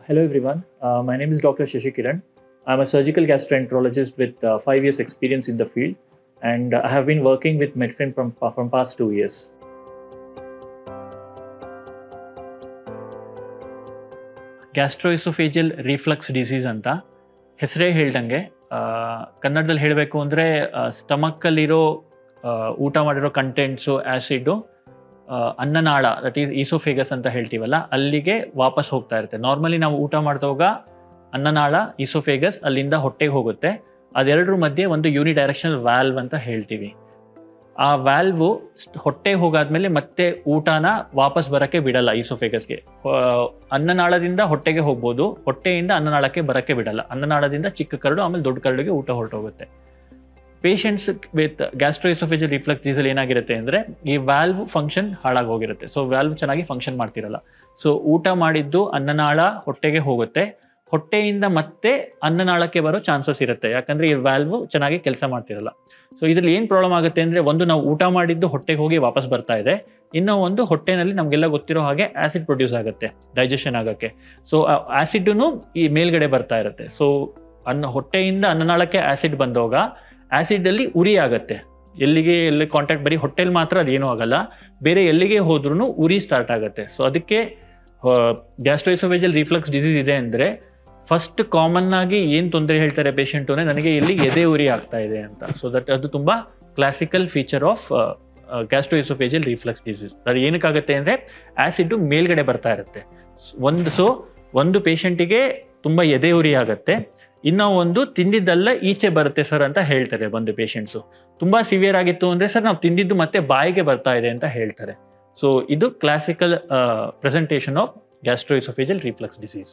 Hello everyone, my name is Dr. Shashikiran. I'm a surgical gastroenterologist with 5 years experience in the field, and I have been working with Medfin from past 2 years. Gastroesophageal reflux disease ಅಂತ ಹೆಸರೇ ಹೇಳ್ದಂಗೆ ಕನ್ನಡದಲ್ಲಿ ಹೇಳಬೇಕು ಅಂದರೆ ಸ್ಟಮಕ್ಕಲ್ಲಿರೋ ಊಟ ಮಾಡಿರೋ contents acid ಅನ್ನನಾಳ ದಟ್ ಈಸ್ ಈಸೋಫೇಗಸ್ ಅಂತ ಹೇಳ್ತೀವಲ್ಲ ಅಲ್ಲಿಗೆ ವಾಪಸ್ ಹೋಗ್ತಾ ಇರುತ್ತೆ. ನಾರ್ಮಲಿ ನಾವು ಊಟ ಮಾಡಿದಾಗ ಅನ್ನನಾಳ ಈಸೋಫೇಗಸ್ ಅಲ್ಲಿಂದ ಹೊಟ್ಟೆಗೆ ಹೋಗುತ್ತೆ. ಅದೆರಡರ ಮಧ್ಯೆ ಒಂದು ಯೂನಿಡೈರೆಕ್ಷನಲ್ ವ್ಯಾಲ್ವ್ ಅಂತ ಹೇಳ್ತೀವಿ. ಆ ವ್ಯಾಲ್ವು ಹೊಟ್ಟೆಗೆ ಹೋಗಾದ್ಮೇಲೆ ಮತ್ತೆ ಊಟನ ವಾಪಸ್ ಬರೋಕ್ಕೆ ಬಿಡಲ್ಲ. ಈಸೋಫೇಗಸ್ಗೆ ಅನ್ನನಾಳದಿಂದ ಹೊಟ್ಟೆಗೆ ಹೋಗ್ಬೋದು, ಹೊಟ್ಟೆಯಿಂದ ಅನ್ನನಾಳಕ್ಕೆ ಬರೋಕ್ಕೆ ಬಿಡಲ್ಲ. ಅನ್ನನಾಳದಿಂದ ಚಿಕ್ಕ ಕರಡು ಆಮೇಲೆ ದೊಡ್ಡ ಕರಡಿಗೆ ಊಟ ಹೊರಟೋಗುತ್ತೆ. ಪೇಷಂಟ್ಸ್ ವಿತ್ ಗ್ಯಾಸ್ಟ್ರೋಎಸೋಫೇಜಿಯಲ್ ರಿಫ್ಲಕ್ಸ್ ಡಿಸೀಸ್ ಏನಾಗಿರುತ್ತೆ ಅಂದರೆ ಈ ವ್ಯಾಲ್ವ್ ಫಂಕ್ಷನ್ ಹಾಳಾಗಿ ಹೋಗಿರುತ್ತೆ. ಸೊ ವ್ಯಾಲ್ವ್ ಚೆನ್ನಾಗಿ ಫಂಕ್ಷನ್ ಮಾಡ್ತಿರಲ್ಲ. ಸೊ ಊಟ ಮಾಡಿದ್ದು ಅನ್ನನಾಳ ಹೊಟ್ಟೆಗೆ ಹೋಗುತ್ತೆ, ಹೊಟ್ಟೆಯಿಂದ ಮತ್ತೆ ಅನ್ನನಾಳಕ್ಕೆ ಬರೋ ಚಾನ್ಸಸ್ ಇರುತ್ತೆ, ಯಾಕಂದರೆ ಈ ವ್ಯಾಲ್ವ್ ಚೆನ್ನಾಗಿ ಕೆಲಸ ಮಾಡ್ತಿರಲ್ಲ. ಸೊ ಇದರಲ್ಲಿ ಏನು ಪ್ರಾಬ್ಲಮ್ ಆಗುತ್ತೆ ಅಂದರೆ, ಒಂದು ನಾವು ಊಟ ಮಾಡಿದ್ದು ಹೊಟ್ಟೆಗೆ ಹೋಗಿ ವಾಪಸ್ ಬರ್ತಾ ಇದೆ, ಇನ್ನೂ ಒಂದು ಹೊಟ್ಟೆನಲ್ಲಿ ನಮಗೆಲ್ಲ ಗೊತ್ತಿರೋ ಹಾಗೆ ಆ್ಯಸಿಡ್ ಪ್ರೊಡ್ಯೂಸ್ ಆಗುತ್ತೆ ಡೈಜೆಷನ್ ಆಗೋಕ್ಕೆ. ಸೊ ಆ್ಯಸಿಡ್ನು ಈ ಮೇಲ್ಗಡೆ ಬರ್ತಾ ಇರುತ್ತೆ. ಸೊ ಹೊಟ್ಟೆಯಿಂದ ಅನ್ನನಾಳಕ್ಕೆ ಆ್ಯಸಿಡ್ ಬಂದಾಗ ಆ್ಯಸಿಡಲ್ಲಿ ಉರಿ ಆಗುತ್ತೆ. ಎಲ್ಲಿ ಕಾಂಟ್ಯಾಕ್ಟ್ ಬರೀ ಹೊಟ್ಟೆಲಿ ಮಾತ್ರ ಅದೇನೂ ಆಗಲ್ಲ, ಬೇರೆ ಎಲ್ಲಿಗೆ ಹೋದ್ರೂ ಉರಿ ಸ್ಟಾರ್ಟ್ ಆಗುತ್ತೆ. ಸೊ ಅದಕ್ಕೆ ಗ್ಯಾಸ್ಟ್ರೋಎಸೋಫೇಜಿಯಲ್ ರಿಫ್ಲಕ್ಸ್ ಡಿಸೀಸ್ ಇದೆ ಅಂದರೆ ಫಸ್ಟ್ ಕಾಮನ್ ಆಗಿ ಏನು ತೊಂದರೆ ಹೇಳ್ತಾರೆ ಪೇಷಂಟು ಅಂದರೆ, ನನಗೆ ಎಲ್ಲಿ ಎದೆ ಉರಿ ಆಗ್ತಾ ಇದೆ ಅಂತ. ಸೊ ಅದು ತುಂಬ classical feature of gastroesophageal reflux disease. ಅದು ಏನಕ್ಕಾಗುತ್ತೆ ಅಂದರೆ ಆ್ಯಸಿಡ್ ಮೇಲ್ಗಡೆ ಬರ್ತಾ ಇರುತ್ತೆ. ಒಂದು ಪೇಷಂಟಿಗೆ ತುಂಬ ಎದೆ ಉರಿ ಆಗುತ್ತೆ, ಇನ್ನೂ ಒಂದು ತಿಂದಿದ್ದೆಲ್ಲ ಈಚೆ ಬರುತ್ತೆ ಸರ್ ಅಂತ ಹೇಳ್ತಾರೆ ಬಂದು ಪೇಷಂಟ್ಸು. ತುಂಬ ಸಿವಿಯರ್ ಆಗಿತ್ತು ಅಂದರೆ ಸರ್ ನಾವು ತಿಂದಿದ್ದು ಮತ್ತೆ ಬಾಯಿಗೆ ಬರ್ತಾ ಇದೆ ಅಂತ ಹೇಳ್ತಾರೆ. ಸೊ ಇದು classical presentation of gastroesophageal reflux disease.